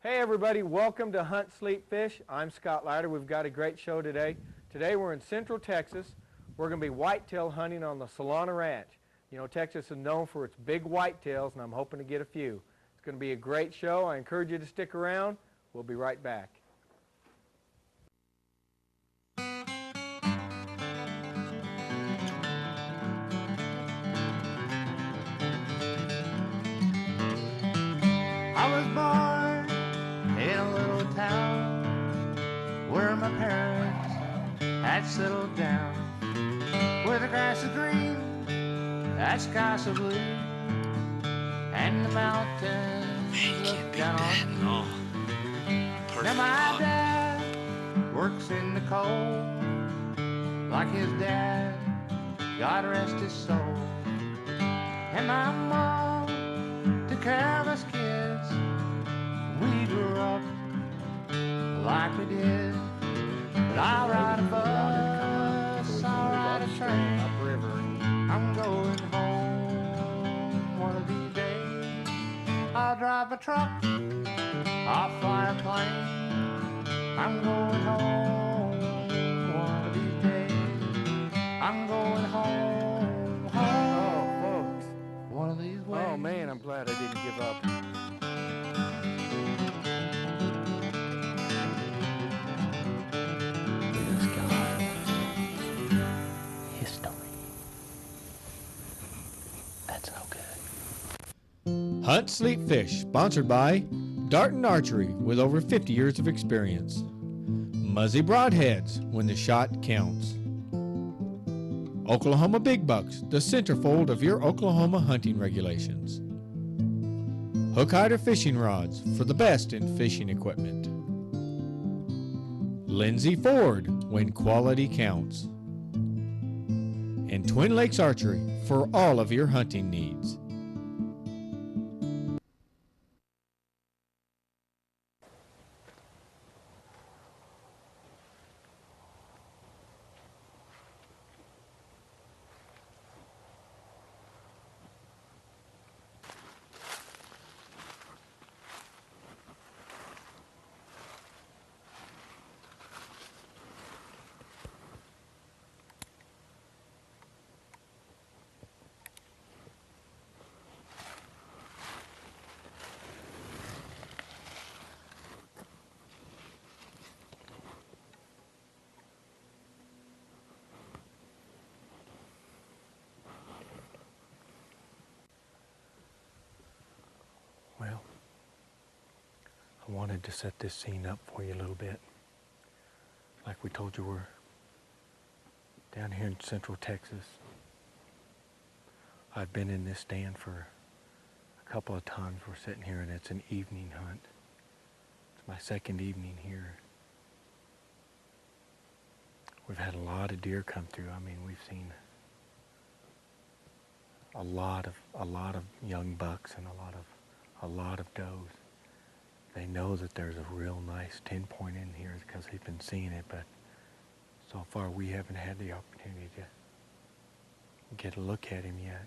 Hey everybody, welcome to Hunt, Sleep, Fish. I'm Scott Leiter. We've got a great show today. Today we're in Central Texas. We're going to be whitetail hunting on the Solana Ranch. You know, Texas is known for its big whitetails, and I'm hoping to get a few. It's going to be a great show. I encourage you to stick around. We'll be right back. I was born in a little town where my parents had settled down, where the grass is green, that sky's so blue, and the mountains look down on me. Now my dad works in the coal like his dad, God rest his soul. And my mom took care of us kids. We grew up like we did. But I'll ride a bus, I'll ride a train. I'm going home one of these days. I'll drive a truck, I'll fly a plane. I'm going home one of these days. I'm going home, folks. one of these ways. Oh man, I'm glad I didn't give up. Hunt, Sleep, Fish, sponsored by Doe Archery with over 50 years of experience. Muzzy Broadheads, when the shot counts. Oklahoma Big Bucks, the centerfold of your Oklahoma hunting regulations. Hook Hider Fishing Rods, for the best in fishing equipment. Lindsay Ford, when quality counts. And Twin Lakes Archery, for all of your hunting needs. Well, I wanted to set this scene up for you a little bit. Like we told you, we're down here in Central Texas. I've been in this stand for a couple of times. We're sitting here and it's an evening hunt. It's my second evening here. We've had a lot of deer come through. I mean, we've seen a lot of young bucks and a lot of does. They know that there's a real nice 10-point in here because they've been seeing it, but so far we haven't had the opportunity to get a look at him yet.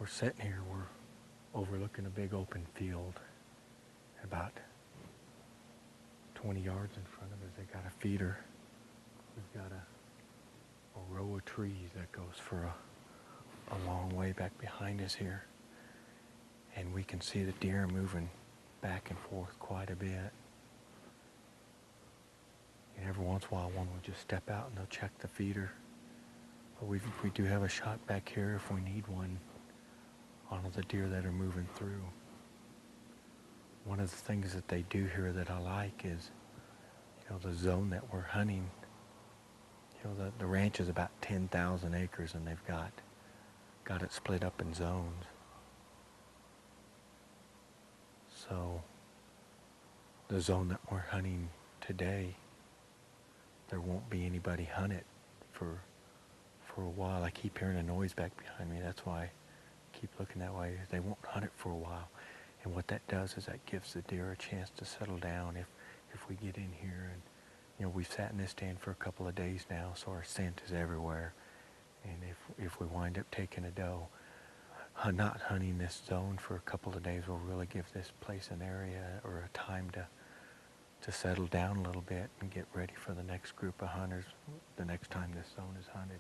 We're sitting here, we're overlooking a big open field. About 20 yards in front of us, they got a feeder. We've got a row of trees that goes for a long way back behind us here. And we can see the deer moving back and forth quite a bit. And every once in a while one will just step out and they'll check the feeder. But we do have a shot back here if we need one on the deer that are moving through. One of the things that they do here that I like is, you know, the zone that we're hunting. You know, the ranch is about 10,000 acres and they've got it split up in zones. So the zone that we're hunting today, there won't be anybody hunt it for a while. I keep hearing a noise back behind me. That's why I keep looking that way. They won't hunt it for a while. And what that does is that gives the deer a chance to settle down if we get in here. And you know, we've sat in this stand for a couple of days now, so our scent is everywhere. And if we wind up taking a doe, not hunting this zone for a couple of days will really give this place an area or a time to settle down a little bit and get ready for the next group of hunters the next time this zone is hunted.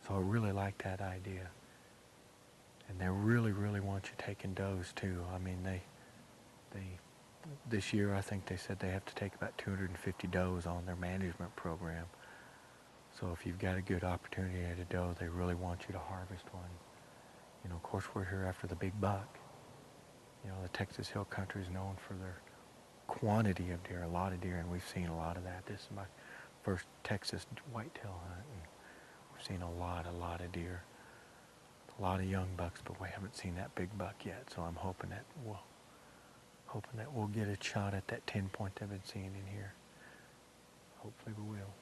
So I really like that idea. And they really, really want you taking does too. I mean, they this year I think they said they have to take about 250 does on their management program. So if you've got a good opportunity at a doe, they really want you to harvest one. You know, of course we're here after the big buck. You know, the Texas Hill Country is known for their quantity of deer, a lot of deer, and we've seen a lot of that. This is my first Texas whitetail hunt, and we've seen a lot of deer. A lot of young bucks, but we haven't seen that big buck yet, so I'm hoping that we'll get a shot at that 10 point they've been seeing in here. Hopefully we will.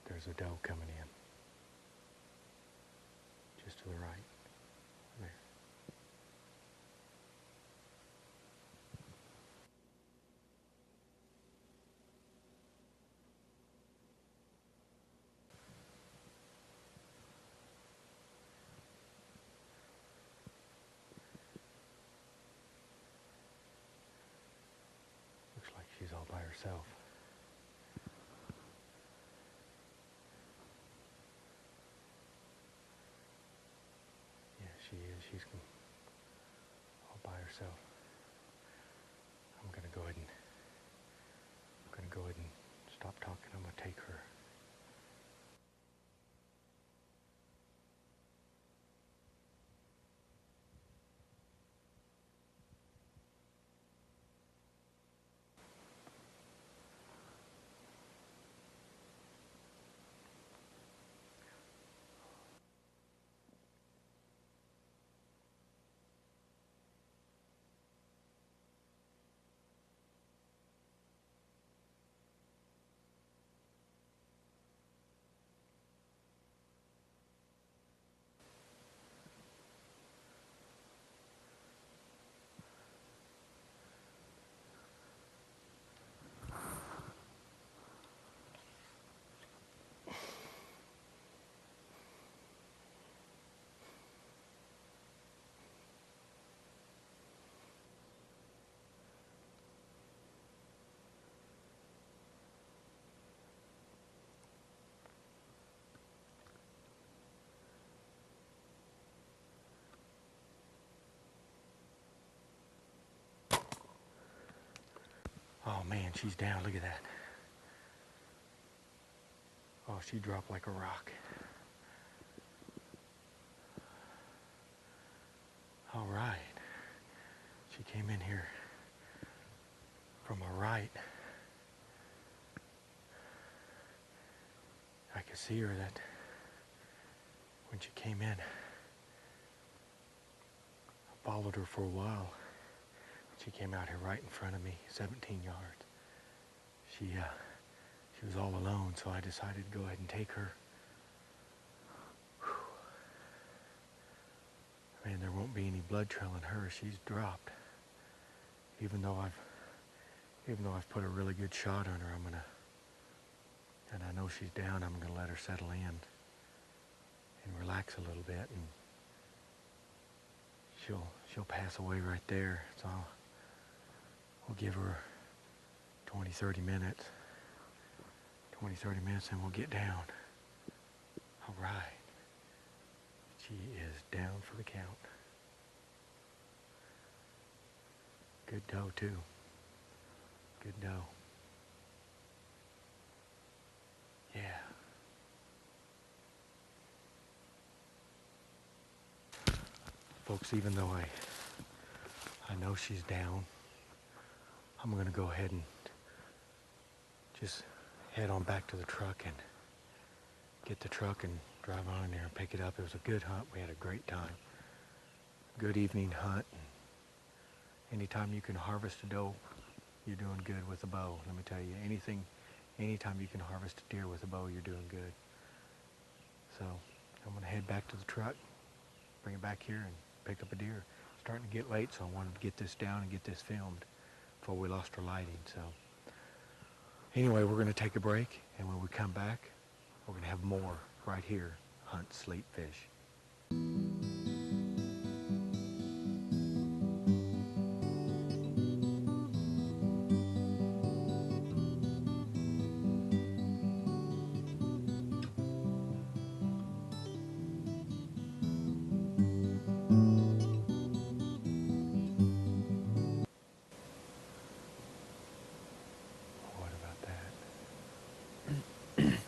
There's a doe coming in. Just to the right. There. Looks like she's all by herself. Yeah, she is. She's all by herself. I'm gonna go ahead and stop talking. I'm gonna take her. man, she's down. Look at that. Oh, she dropped like a rock. All right. She came in here from a right. I could see her that when she came in. I followed her for a while. She came out here right in front of me, 17 yards. She was all alone, so I decided to go ahead and take her. Whew. Man, there won't be any blood trail in her. She's dropped. Even though I've put a really good shot on her, and I know she's down, I'm gonna let her settle in and relax a little bit, and she'll pass away right there. So we'll give her 20-30 minutes. 20-30 minutes and we'll get down. All right. She is down for the count. Good doe too. Good doe. Yeah. Folks, even though I know she's down, I'm gonna go ahead and just head on back to the truck and get the truck and drive on in there and pick it up. It was a good hunt. We had a great time. Good evening hunt. Anytime you can harvest a doe, you're doing good with a bow. Let me tell you, anytime you can harvest a deer with a bow, you're doing good. So I'm gonna head back to the truck, bring it back here and pick up a deer. It's starting to get late, so I wanted to get this down and get this filmed before we lost our lighting. So anyway, we're gonna take a break, and when we come back, we're gonna have more right here, Hunt, Sleep, Fish. What about that? That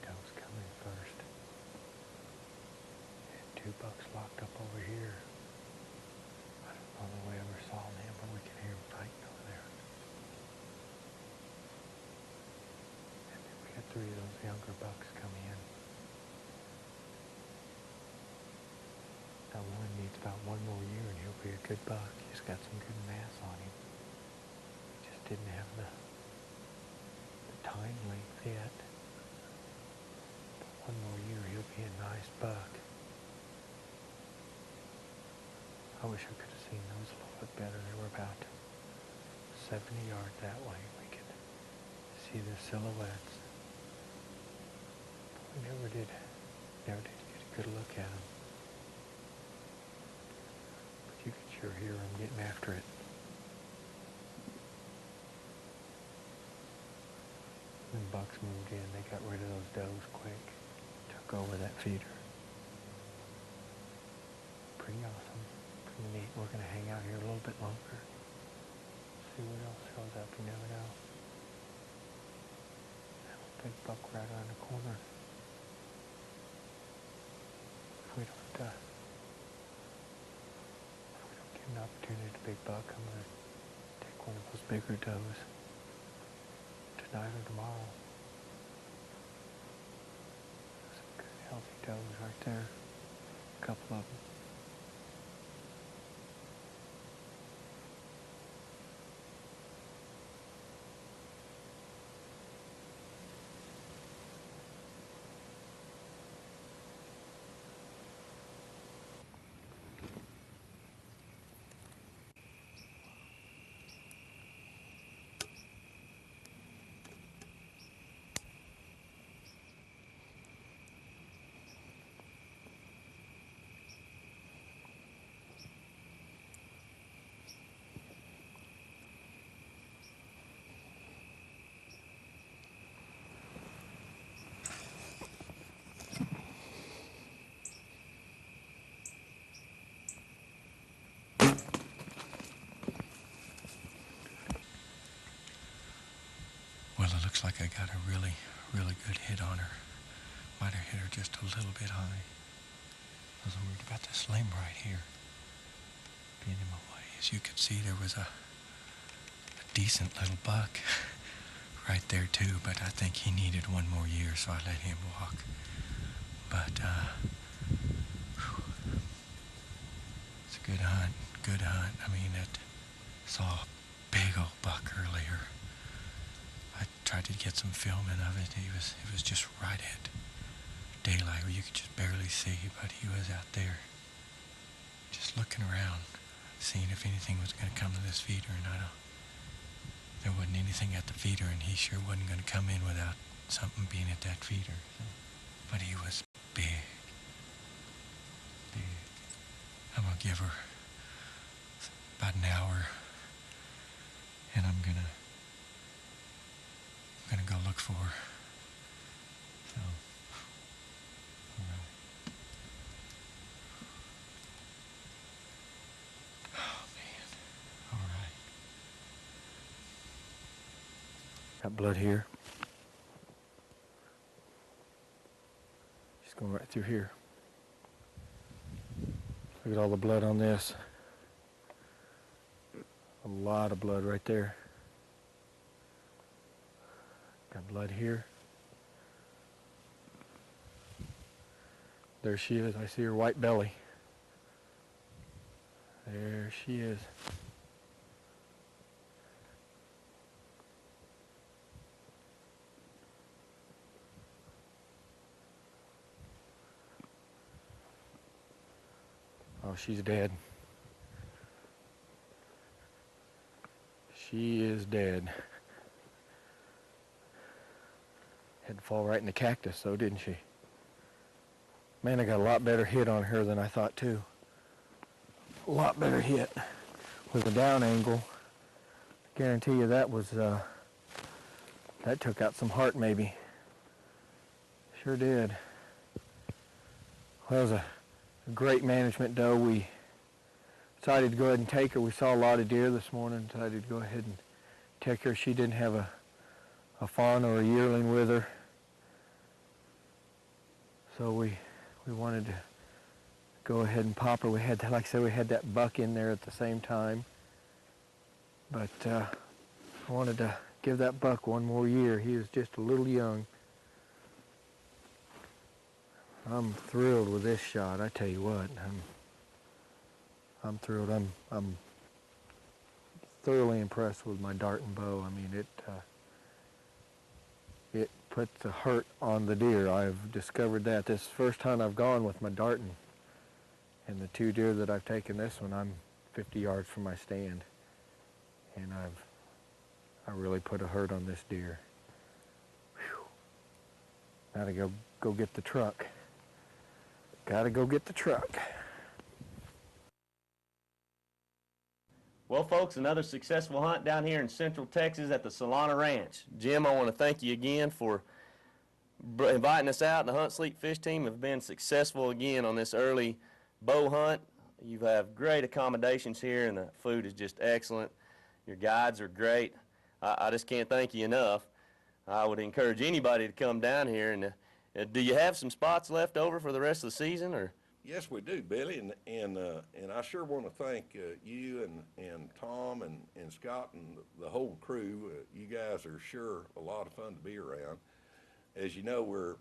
doe's coming first. And 2 bucks locked up over here. I don't know that we ever saw them, but we can hear them fighting over there. And then we got 3 of those younger bucks coming in. Now one needs about 1 more year and he'll be a good buck. He's got some good mass on him. Just didn't have the time length yet. But 1 more year he'll be a nice buck. I wish I could have seen those a little bit better. They were about 70 yards that way. We could see their silhouettes. But we never did get a good look at them. But you could sure hear them getting after it. When bucks moved in, they got rid of those does quick. Took over that feeder. Pretty awesome. Pretty neat. We're going to hang out here a little bit longer. See what else shows up. You never know. That big buck right around the corner. If we don't get an opportunity to big buck, I'm going to take one of those bigger does tonight or tomorrow. Some good healthy does right there. A couple of them. looks like I got a really, really good hit on her. Might have hit her just a little bit high. I was worried about this limb right here being in my way. As you could see, there was a decent little buck right there too, but I think he needed one more year, so I let him walk. But it's a good hunt, good hunt. I mean, saw a big old buck earlier. I tried to get some filming of it. It was just right at daylight where you could just barely see, but he was out there just looking around, seeing if anything was going to come to this feeder, and there wasn't anything at the feeder, and he sure wasn't going to come in without something being at that feeder. So. But he was big. I'm going to give her about an hour, and I'm going to go look for her. So, all right. Oh, man. All right. Got blood here. She's going right through here. Look at all the blood on this. A lot of blood right there. Got blood here. There she is. I see her white belly. There she is. Oh, she's dead. She is dead. Had to fall right in the cactus, though, didn't she? Man, I got a lot better hit on her than I thought, too. A lot better hit with a down angle. Guarantee you that was, that took out some heart, maybe. Sure did. Well, it was a great management doe. We decided to go ahead and take her. We saw a lot of deer this morning. Decided to go ahead and take her. She didn't have a fawn or a yearling with her. So we wanted to go ahead and pop her. We had, like I said, we had that buck in there at the same time. But I wanted to give that buck one more year. He was just a little young. I'm thrilled with this shot. I tell you what, I'm thrilled. I'm thoroughly impressed with my dart and bow. I mean, it puts the hurt on the deer. I've discovered that. This is the first time I've gone with my darting. And the two deer that I've taken this one, I'm 50 yards from my stand. And I really put a hurt on this deer. Whew. Now to go get the truck. Gotta go get the truck. Well, folks, another successful hunt down here in Central Texas at the Solana Ranch. Jim, I want to thank you again for inviting us out. The Hunt Sleep Fish team have been successful again on this early bow hunt. You have great accommodations here, and the food is just excellent. Your guides are great. I just can't thank you enough. I would encourage anybody to come down here. And do you have some spots left over for the rest of the season, or? Yes, we do, Billy, and I sure want to thank you and Tom and Scott and the whole crew. You guys are sure a lot of fun to be around. As you know, we're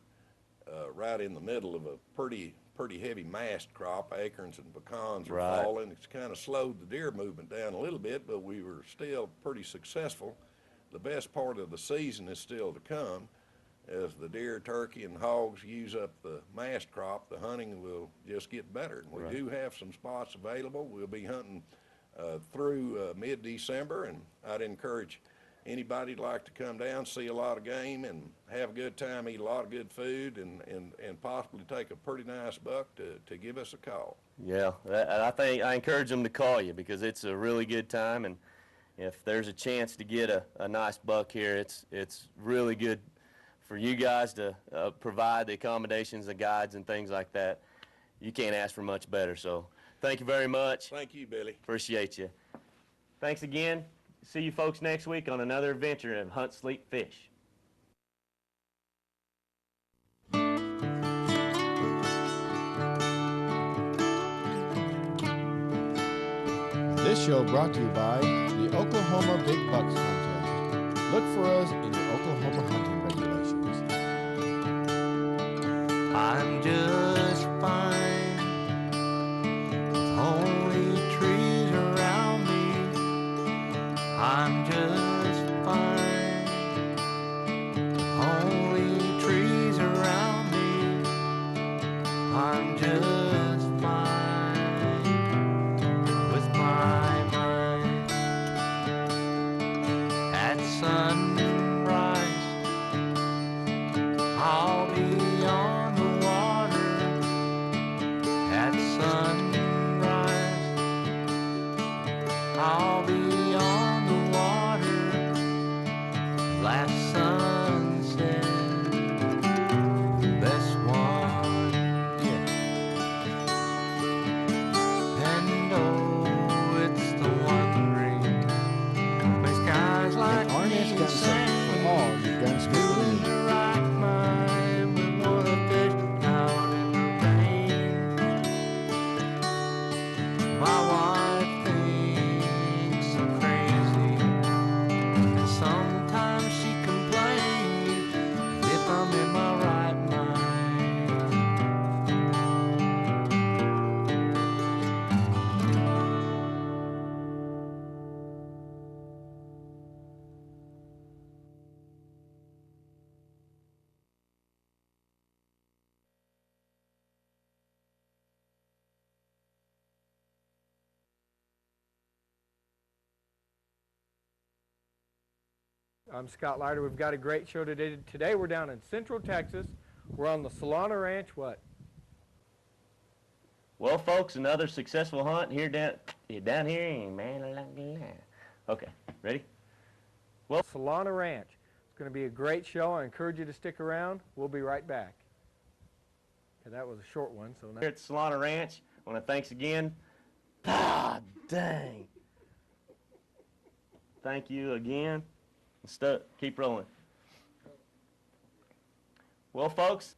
right in the middle of a pretty heavy mast crop. Acorns and pecans are falling. It's kind of slowed the deer movement down a little bit, but we were still pretty successful. The best part of the season is still to come. As the deer, turkey, and hogs use up the mast crop, the hunting will just get better. We do have some spots available. We'll be hunting through mid-December, and I'd encourage anybody to like to come down, see a lot of game, and have a good time, eat a lot of good food, and possibly take a pretty nice buck to give us a call. Yeah, I encourage them to call you because it's a really good time, and if there's a chance to get a nice buck here, it's really good for you guys to provide the accommodations, the guides, and things like that. You can't ask for much better. So thank you very much. Thank you, Billy. Appreciate you. Thanks again. See you folks next week on another adventure of Hunt, Sleep, Fish. This show brought to you by the Oklahoma Big Bucks Contest. Look for us in your Oklahoma hunting regulations. I'm just fine. Only trees around me. I'm just fine. Only trees around me. I'm just fine with my mind. At sunrise, I'll be on the water. At sunrise, I'll be on the water. Last sunset, best one yet. And oh, it's the wondering makes guys like RNS me Gun Center for all your gunsmithing in needs. the right mind. We wanna fish out in the rain. My wife thinks I'm crazy, and sometimes she complains if I'm in my right mind. I'm Scott Leiter. We've got a great show today. Today we're down in Central Texas. We're on the Solana Ranch. What? Well, folks, another successful hunt here down here in Okay, ready? Solana Ranch. It's going to be a great show. I encourage you to stick around. We'll be right back. Okay, that was a short one. So now Here at the Solana Ranch, I want to thanks again. Ah, dang. Thank you again. Keep rolling. Well, folks,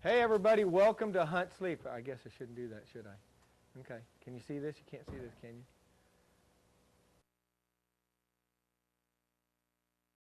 Hey everybody, welcome to Hunt Sleep. I guess I shouldn't do that, should I? Okay. Can you see this? You can't see this, can you?